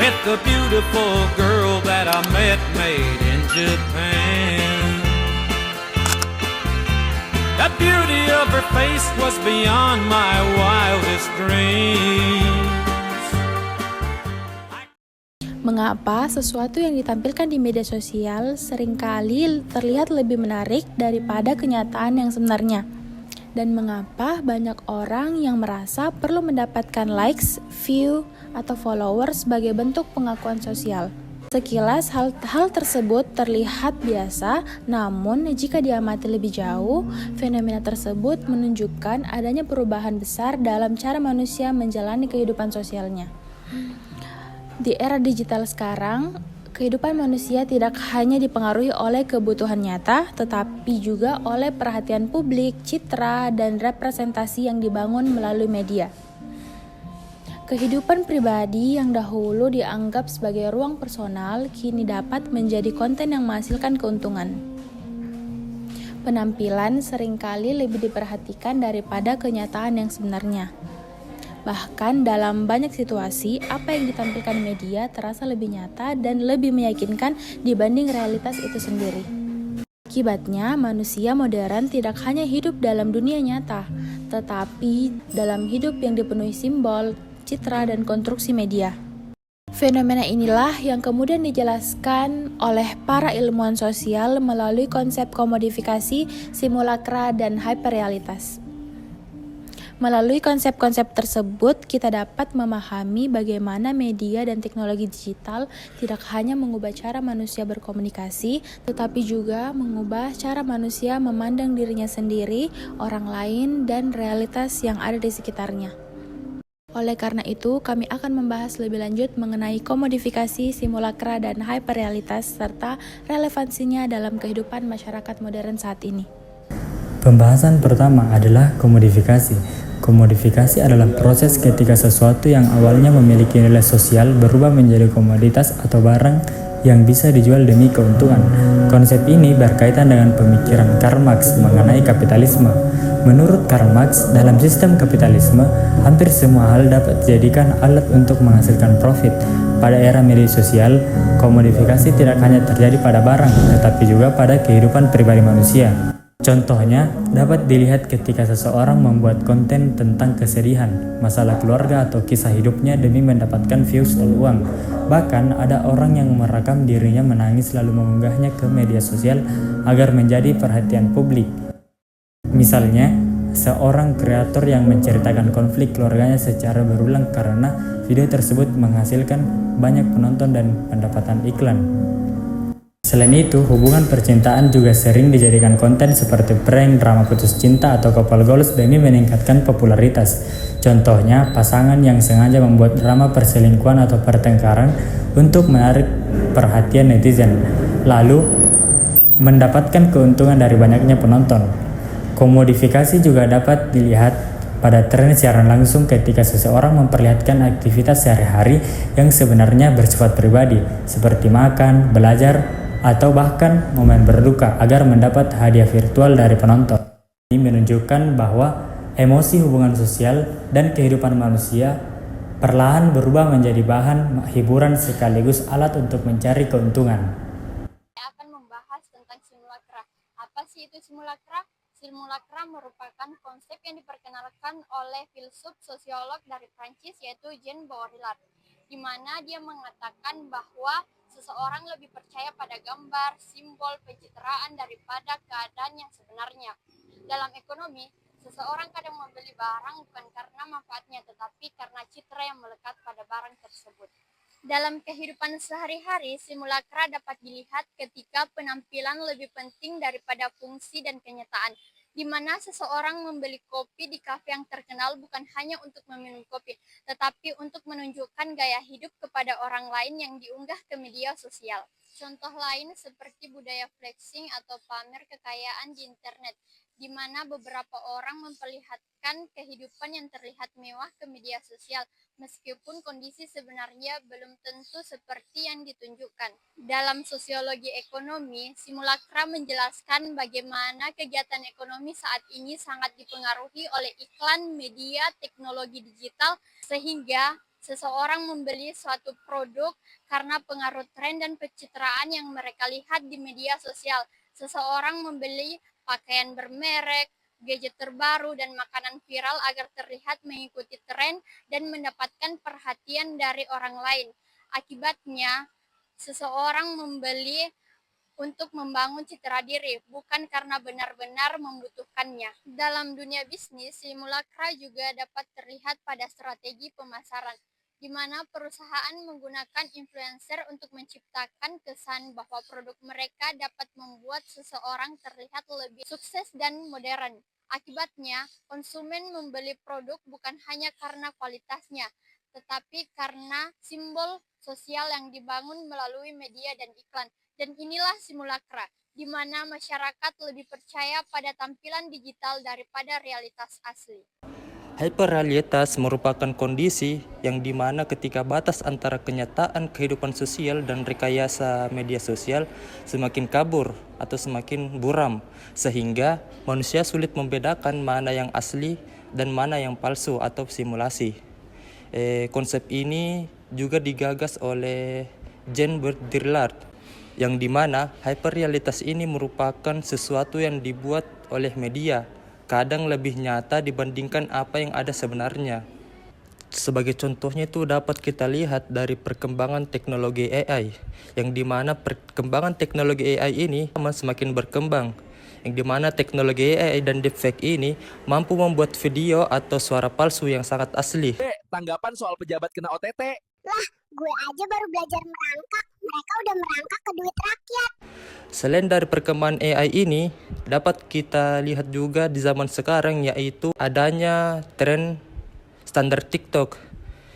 with the beautiful girl that I met made in Japan. The beauty of her face was beyond my wildest dreams. Mengapa sesuatu yang ditampilkan di media sosial seringkali terlihat lebih menarik daripada kenyataan yang sebenarnya? Dan mengapa banyak orang yang merasa perlu mendapatkan likes, view, atau followers sebagai bentuk pengakuan sosial? Sekilas hal tersebut terlihat biasa, namun jika diamati lebih jauh, fenomena tersebut menunjukkan adanya perubahan besar dalam cara manusia menjalani kehidupan sosialnya. Di era digital sekarang, kehidupan manusia tidak hanya dipengaruhi oleh kebutuhan nyata, tetapi juga oleh perhatian publik, citra, dan representasi yang dibangun melalui media. Kehidupan pribadi yang dahulu dianggap sebagai ruang personal, kini dapat menjadi konten yang menghasilkan keuntungan. Penampilan seringkali lebih diperhatikan daripada kenyataan yang sebenarnya. Bahkan dalam banyak situasi, apa yang ditampilkan media terasa lebih nyata dan lebih meyakinkan dibanding realitas itu sendiri. Akibatnya, manusia modern tidak hanya hidup dalam dunia nyata, tetapi dalam hidup yang dipenuhi simbol, citra, dan konstruksi media. Fenomena inilah yang kemudian dijelaskan oleh para ilmuwan sosial melalui konsep komodifikasi, simulakra, dan hyperrealitas. Melalui konsep-konsep tersebut, kita dapat memahami bagaimana media dan teknologi digital tidak hanya mengubah cara manusia berkomunikasi, tetapi juga mengubah cara manusia memandang dirinya sendiri, orang lain, dan realitas yang ada di sekitarnya. Oleh karena itu, kami akan membahas lebih lanjut mengenai komodifikasi, simulakra, dan hyperrealitas, serta relevansinya dalam kehidupan masyarakat modern saat ini. Pembahasan pertama adalah komodifikasi. Komodifikasi adalah proses ketika sesuatu yang awalnya memiliki nilai sosial berubah menjadi komoditas atau barang yang bisa dijual demi keuntungan. Konsep ini berkaitan dengan pemikiran Karl Marx mengenai kapitalisme. Menurut Karl Marx, dalam sistem kapitalisme, hampir semua hal dapat dijadikan alat untuk menghasilkan profit. Pada era media sosial, komodifikasi tidak hanya terjadi pada barang, tetapi juga pada kehidupan pribadi manusia. Contohnya, dapat dilihat ketika seseorang membuat konten tentang kesedihan, masalah keluarga, atau kisah hidupnya demi mendapatkan views dan uang. Bahkan, ada orang yang merekam dirinya menangis lalu mengunggahnya ke media sosial agar menjadi perhatian publik. Misalnya, seorang kreator yang menceritakan konflik keluarganya secara berulang karena video tersebut menghasilkan banyak penonton dan pendapatan iklan. Selain itu, hubungan percintaan juga sering dijadikan konten seperti prank, drama putus cinta, atau couple goals demi meningkatkan popularitas. Contohnya, pasangan yang sengaja membuat drama perselingkuhan atau pertengkaran untuk menarik perhatian netizen, lalu mendapatkan keuntungan dari banyaknya penonton. Komodifikasi juga dapat dilihat pada tren siaran langsung ketika seseorang memperlihatkan aktivitas sehari-hari yang sebenarnya bersifat pribadi, seperti makan, belajar, atau bahkan momen berduka agar mendapat hadiah virtual dari penonton. Ini menunjukkan bahwa emosi hubungan sosial dan kehidupan manusia perlahan berubah menjadi bahan hiburan sekaligus alat untuk mencari keuntungan. Saya akan membahas tentang simulakra. Apa sih itu simulakra? Simulakra merupakan konsep yang diperkenalkan oleh filsuf sosiolog dari Prancis yaitu Jean Baudrillard, di mana dia mengatakan bahwa seseorang lebih percaya pada gambar, simbol, pencitraan daripada keadaan yang sebenarnya. Dalam ekonomi, seseorang kadang membeli barang bukan karena manfaatnya, tetapi karena citra yang melekat pada barang tersebut. Dalam kehidupan sehari-hari, simulakra dapat dilihat ketika penampilan lebih penting daripada fungsi dan kenyataan, di mana seseorang membeli kopi di kafe yang terkenal bukan hanya untuk meminum kopi, tetapi untuk menunjukkan gaya hidup kepada orang lain yang diunggah ke media sosial. Contoh lain seperti budaya flexing atau pamer kekayaan di internet, di mana beberapa orang memperlihatkan kehidupan yang terlihat mewah ke media sosial, meskipun kondisi sebenarnya belum tentu seperti yang ditunjukkan. Dalam sosiologi ekonomi, simulakra menjelaskan bagaimana kegiatan ekonomi saat ini sangat dipengaruhi oleh iklan, media, teknologi digital, sehingga Seseorang membeli suatu produk karena pengaruh tren dan pencitraan yang mereka lihat di media sosial. Seseorang membeli pakaian bermerek, gadget terbaru, dan makanan viral agar terlihat mengikuti tren dan mendapatkan perhatian dari orang lain. Akibatnya, seseorang membeli untuk membangun citra diri, bukan karena benar-benar membutuhkannya. Dalam dunia bisnis, simulakra juga dapat terlihat pada strategi pemasaran, di mana perusahaan menggunakan influencer untuk menciptakan kesan bahwa produk mereka dapat membuat seseorang terlihat lebih sukses dan modern. Akibatnya, konsumen membeli produk bukan hanya karena kualitasnya, tetapi karena simbol sosial yang dibangun melalui media dan iklan. Dan inilah simulakra, di mana masyarakat lebih percaya pada tampilan digital daripada realitas asli. Hyperrealitas merupakan kondisi yang dimana ketika batas antara kenyataan kehidupan sosial dan rekayasa media sosial semakin kabur atau semakin buram, sehingga manusia sulit membedakan mana yang asli dan mana yang palsu atau simulasi. Konsep ini juga digagas oleh Jean Baudrillard, yang dimana hyperrealitas ini merupakan sesuatu yang dibuat oleh media, kadang lebih nyata dibandingkan apa yang ada sebenarnya. Sebagai contohnya itu dapat kita lihat dari perkembangan teknologi AI, yang dimana perkembangan teknologi AI ini semakin berkembang, yang dimana teknologi AI dan deepfake ini mampu membuat video atau suara palsu yang sangat asli. Tanggapan soal pejabat kena OTT? Lah, gue aja baru belajar merangkak, mereka udah merangkak ke duit rakyat. Selain dari perkembangan AI ini, dapat kita lihat juga di zaman sekarang, yaitu adanya tren standar TikTok,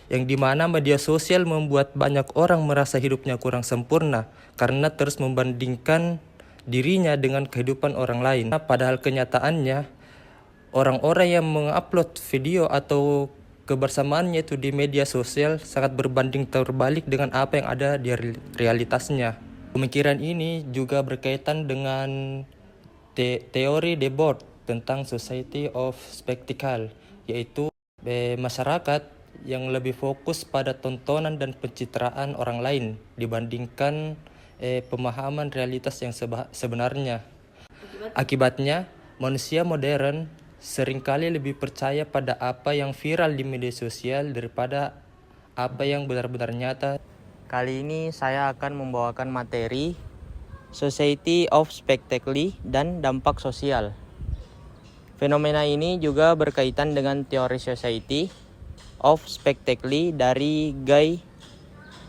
yang dimana media sosial membuat banyak orang merasa hidupnya kurang sempurna karena terus membandingkan dirinya dengan kehidupan orang lain. Padahal kenyataannya, orang-orang yang mengupload video atau kebersamaannya itu di media sosial sangat berbanding terbalik dengan apa yang ada di realitasnya. Pemikiran ini juga berkaitan dengan teori Debord tentang Society of Spectacle, yaitu masyarakat yang lebih fokus pada tontonan dan pencitraan orang lain dibandingkan pemahaman realitas yang sebenarnya. Akibatnya, manusia modern seringkali lebih percaya pada apa yang viral di media sosial daripada apa yang benar-benar nyata. Kali ini saya akan membawakan materi Society of Spectacle dan dampak sosial. Fenomena ini juga berkaitan dengan teori Society of Spectacle dari Guy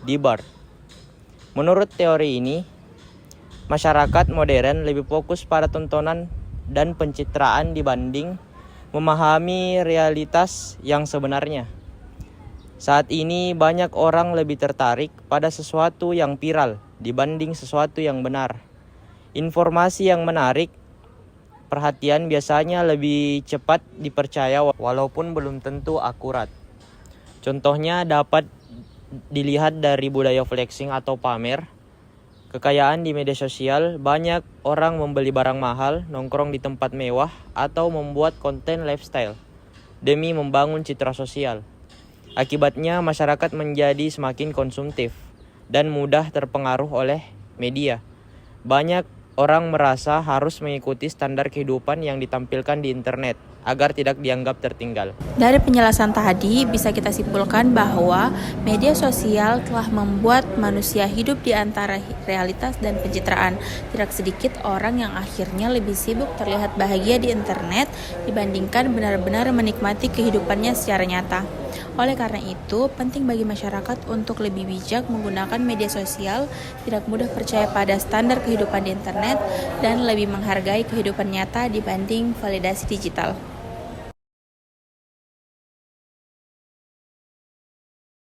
Debord. Menurut teori ini, masyarakat modern lebih fokus pada tontonan dan pencitraan dibanding memahami realitas yang sebenarnya. Saat ini banyak orang lebih tertarik pada sesuatu yang viral dibanding sesuatu yang benar. Informasi yang menarik perhatian biasanya lebih cepat dipercaya walaupun belum tentu akurat. Contohnya dapat dilihat dari budaya flexing atau pamer kekayaan di media sosial. Banyak orang membeli barang mahal, nongkrong di tempat mewah, atau membuat konten lifestyle demi membangun citra sosial. Akibatnya masyarakat menjadi semakin konsumtif dan mudah terpengaruh oleh media. Banyak orang merasa harus mengikuti standar kehidupan yang ditampilkan di internet agar tidak dianggap tertinggal. Dari penjelasan tadi, bisa kita simpulkan bahwa media sosial telah membuat manusia hidup di antara realitas dan pencitraan. Tidak sedikit orang yang akhirnya lebih sibuk terlihat bahagia di internet dibandingkan benar-benar menikmati kehidupannya secara nyata. Oleh karena itu, penting bagi masyarakat untuk lebih bijak menggunakan media sosial, tidak mudah percaya pada standar kehidupan di internet, dan lebih menghargai kehidupan nyata dibanding validasi digital.